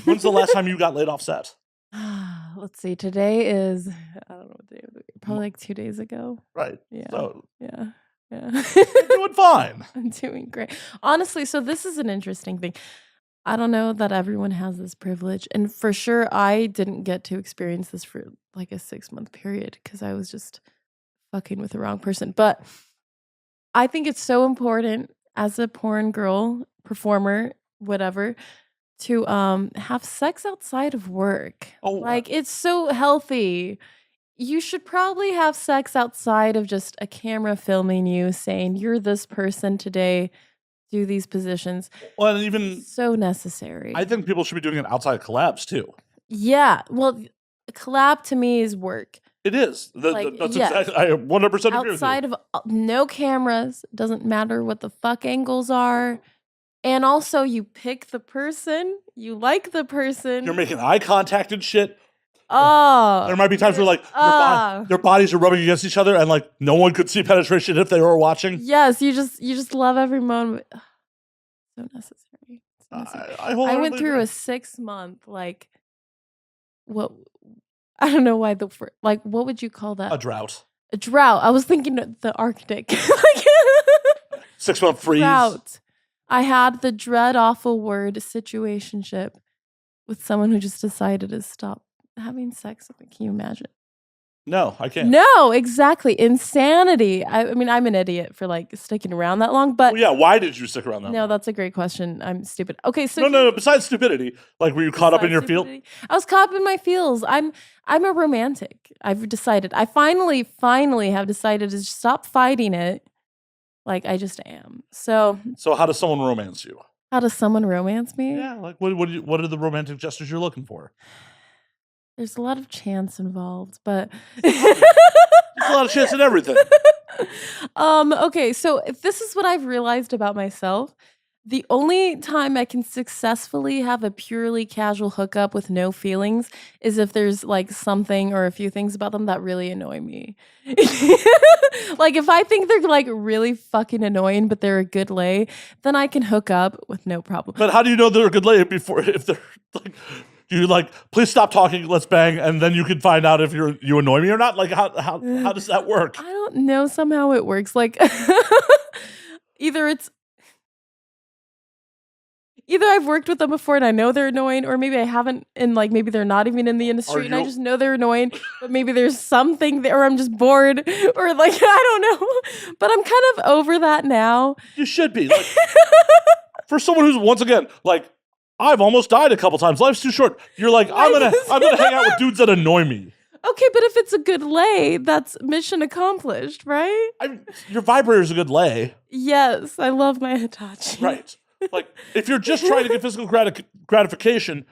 When's the last time you got laid off set? Let's see. Today is, I don't know what day. Probably like 2 days ago. Right. Yeah. So Yeah. you're doing fine. I'm doing great. Honestly, so this is an interesting thing. I don't know that everyone has this privilege. And for sure, I didn't get to experience this for like a 6-month period because I was just fucking with the wrong person. But I think it's so important as a porn girl, performer, whatever, to have sex outside of work. Oh, Like it's so healthy. You should probably have sex outside of just a camera filming you saying you're this person today, do these positions. well, and even So necessary. I think people should be doing it outside collabs too. Yeah. Well, a collab to me is work. It is. Like, That's yes. exactly. I 100% agree with you. Outside of no cameras, doesn't matter what the fuck angles are. And also, you pick the person, you like the person. You're making eye contact and shit. Oh, There might be times where like their bodies are rubbing against each other, and like no one could see penetration if they were watching. yes, you just love every moment. So necessary. So necessary. I went through a 6-month like what I don't know why like what would you call that? A drought. A drought. I was thinking the Arctic. 6-month freeze. Drought. I had the dread awful word situationship with someone who just decided to stop having sex with me. Can you imagine? No, I can't. No, exactly. Insanity. I mean, I'm an idiot for like sticking around that long, but Well, yeah, why did you stick around that long? no, that's a great question. I'm stupid. Okay, so No. Besides stupidity, like were you caught up in your field? I was caught up in my feels. I'm a romantic. I've decided. I finally have decided to stop fighting it. Like I just am. So how does someone romance you? how does someone romance me? Yeah, like what are the romantic gestures you're looking for? There's a lot of chance involved, but There's a lot of chance in everything. Okay, so if this is what I've realized about myself, the only time I can successfully have a purely casual hookup with no feelings is if there's like something or a few things about them that really annoy me. Like if I think they're like really fucking annoying, but they're a good lay, then I can hook up with no problem. But how do you know they're a good lay before if they're like you like please stop talking, let's bang, and then you can find out if you annoy me or not? Like how does that work? I don't know. Somehow it works. Like either I've worked with them before and I know they're annoying, or maybe I haven't, and like maybe they're not even in the industry and I just know they're annoying, but maybe there's something there, or I'm just bored, or like I don't know. But I'm kind of over that now. You should be. Like, for someone who's once again like I've almost died a couple times. Life's too short. You're like I'm gonna hang out with dudes that annoy me. Okay, but if it's a good lay, that's mission accomplished, right? Your vibrator's a good lay. Yes, I love my Hitachi. Right. Like, if you're just trying to get physical gratification,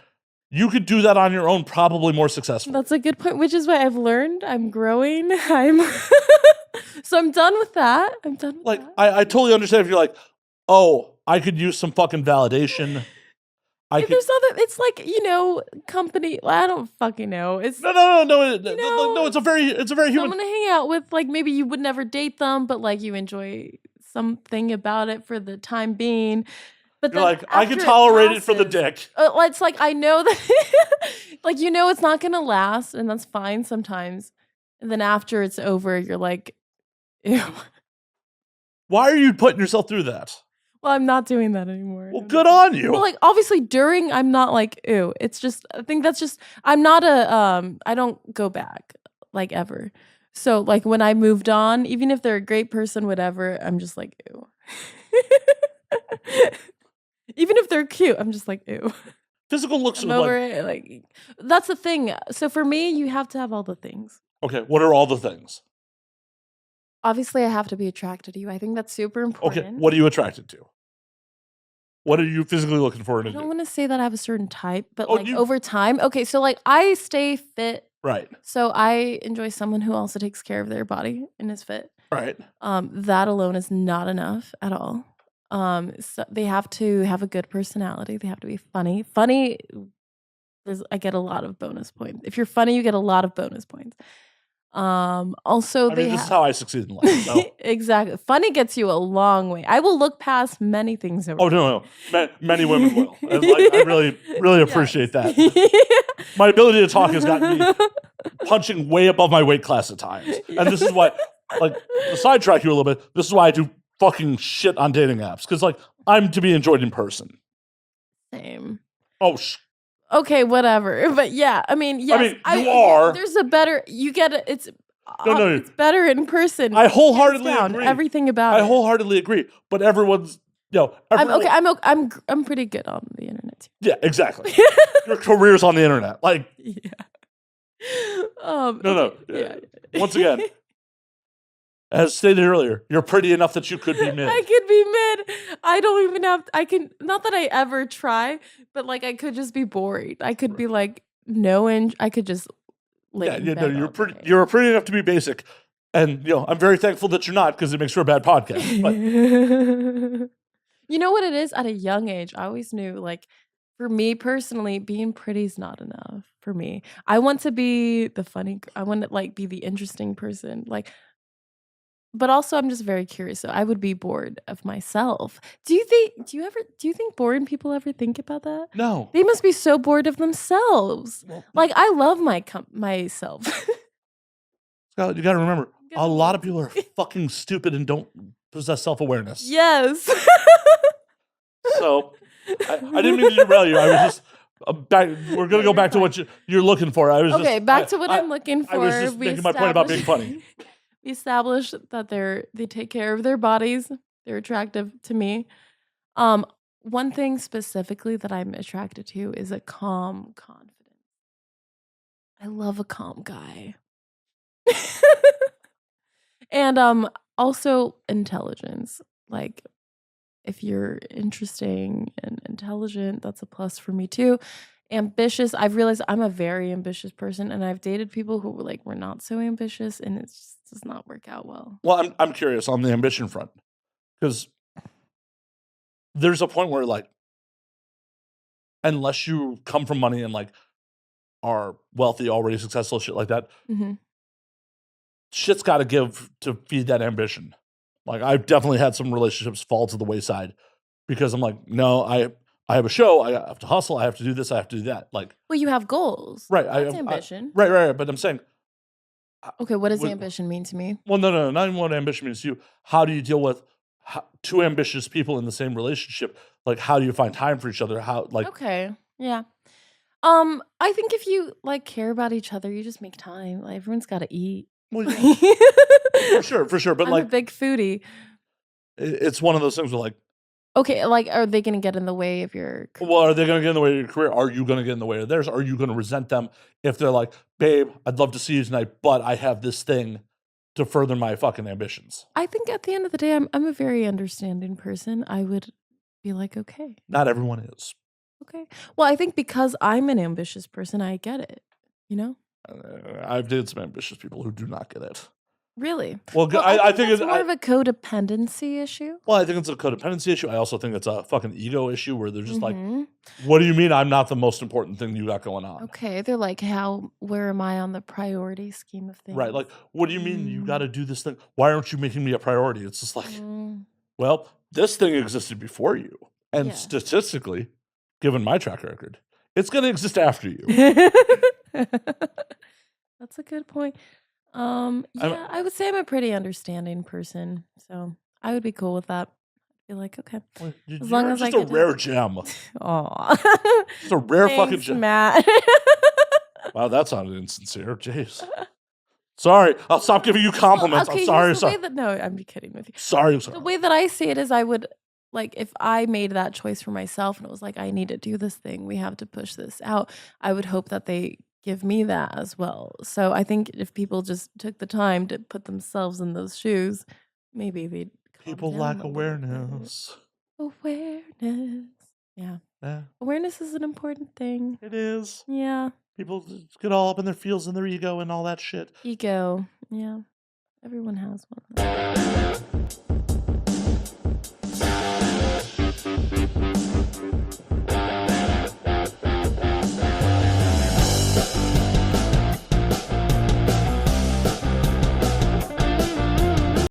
you could do that on your own, probably more successfully. That's a good point, which is why I've learned. I'm growing. So I'm done with that. I'm done with like, that. I totally understand if you're like, oh, I could use some fucking validation. There's other. It's like company. I don't fucking know. It's no. It's a very human. Someone to hang out with. Like maybe you would never date them, but like you enjoy something about it for the time being. But you're like, I can tolerate it for the dick. It's like I know that, like it's not gonna last, and that's fine sometimes. And then after it's over, you're like, ew. Why are you putting yourself through that? Well, I'm not doing that anymore. Well, good on you. Well, like obviously during, I'm not like ew. It's just I think that's just I'm not I don't go back like ever. So like when I moved on, even if they're a great person, whatever, I'm just like ew. Even if they're cute, I'm just like ew. Physical looks I'm over it. Like that's the thing. So for me, you have to have all the things. Okay, what are all the things? Obviously, I have to be attracted to you. I think that's super important. Okay, what are you attracted to? What are you physically looking for? I don't want to say that I have a certain type, but you... over time. Okay, so like I stay fit. Right. So I enjoy someone who also takes care of their body and is fit. Right. That alone is not enough at all. So they have to have a good personality. They have to be funny. I get a lot of bonus points. If you're funny, you get a lot of bonus points. Also, I they mean, this is how I succeed in life. So. exactly. Funny gets you a long way. I will look past many things. Oh no. Many women will. And like, I really appreciate that. My ability to talk has gotten me punching way above my weight class at times. And this is why, like, to sidetrack you a little bit, this is why I do fucking shit on dating apps. Because, like, I'm to be enjoyed in person. Same. Oh, okay, whatever. But yeah, I mean, yes. you are. There's a better, you get it. It's better in person. I wholeheartedly agree. Everything about it. I wholeheartedly agree. But everyone's, I'm pretty good on the internet too. Yeah, exactly. Your career's on the internet. Like, yeah. Yeah. Once again, as stated earlier, you're pretty enough that you could be mid. I could be mid. I don't even have. I can not that I ever try, but like I could just be boring. I could be like I could just. You're pretty enough to be basic, and I'm very thankful that you're not because it makes for a bad podcast. But you know what it is? At a young age, I always knew like. For me personally, being pretty is not enough for me. I want to be the funny. I want to like be the interesting person. Like, but also I'm just very curious. So I would be bored of myself. Do you think boring people ever think about that? No. They must be so bored of themselves. Well, like I love myself. Scarlett, you got to remember, a lot of people are fucking stupid and don't possess self-awareness. Yes. So. I didn't mean to derail you. I was just we're gonna go back to what you're looking for. Back to what I'm looking for. I was just making my point about being funny. We established that they take care of their bodies. They're attractive to me. One thing specifically that I'm attracted to is a calm confidence. I love a calm guy. And also intelligence. Like if you're interesting and intelligent, that's a plus for me too. Ambitious. I've realized I'm a very ambitious person, and I've dated people who were not so ambitious, and it just does not work out well. Well, I'm curious on the ambition front because there's a point where like, unless you come from money and like are wealthy, already successful, shit like that, shit's got to give to feed that ambition. Like I've definitely had some relationships fall to the wayside because I'm like, no, I have a show. I have to hustle. I have to do this. I have to do that. Like, well, you have goals, right? That's ambition, right. But I'm saying, okay, what does ambition mean to me? Well, no, not even what ambition means to you. How do you deal with two ambitious people in the same relationship? Like, how do you find time for each other? Okay, yeah. I think if you like care about each other, you just make time. Like everyone's got to eat. Well, for sure. But I'm like a big foodie. It's one of those things where like, okay, like are they going to get in the way of your career? Well, are they going to get in the way of your career? Are you going to get in the way of theirs? Are you going to resent them if they're like, babe, I'd love to see you tonight, but I have this thing to further my fucking ambitions? I think at the end of the day, I'm a very understanding person. I would be like, okay. Not everyone is. Okay. Well, I think because I'm an ambitious person, I get it, I've dated some ambitious people who do not get it. Really? Well, I think it's more of a codependency issue. Well, I think it's a codependency issue. I also think it's a fucking ego issue where they're just like, what do you mean I'm not the most important thing you got going on? Okay. They're like, where am I on the priority scheme of things? Right. Like, what do you mean you got to do this thing? Why aren't you making me a priority? It's just like, well, this thing existed before you. And statistically, given my track record, it's going to exist after you. That's a good point. I would say I'm a pretty understanding person, so I would be cool with that. I'd be like, okay, well, as long as just a rare gem. Aw, just a rare fucking gem, Matt. Wow, that sounded insincere. Jeez. Sorry, I'll stop giving you compliments. Okay, I'm sorry. No, I'm kidding with you. Sorry. The way that I see it is, I would like if I made that choice for myself, and it was like I need to do this thing. We have to push this out. I would hope that they give me that as well. So I think if people just took the time to put themselves in those shoes, maybe they'd people lack awareness. Awareness. Yeah. Awareness is an important thing. It is. Yeah. People get all up in their feels and their ego and all that shit. Ego. Yeah. Everyone has one.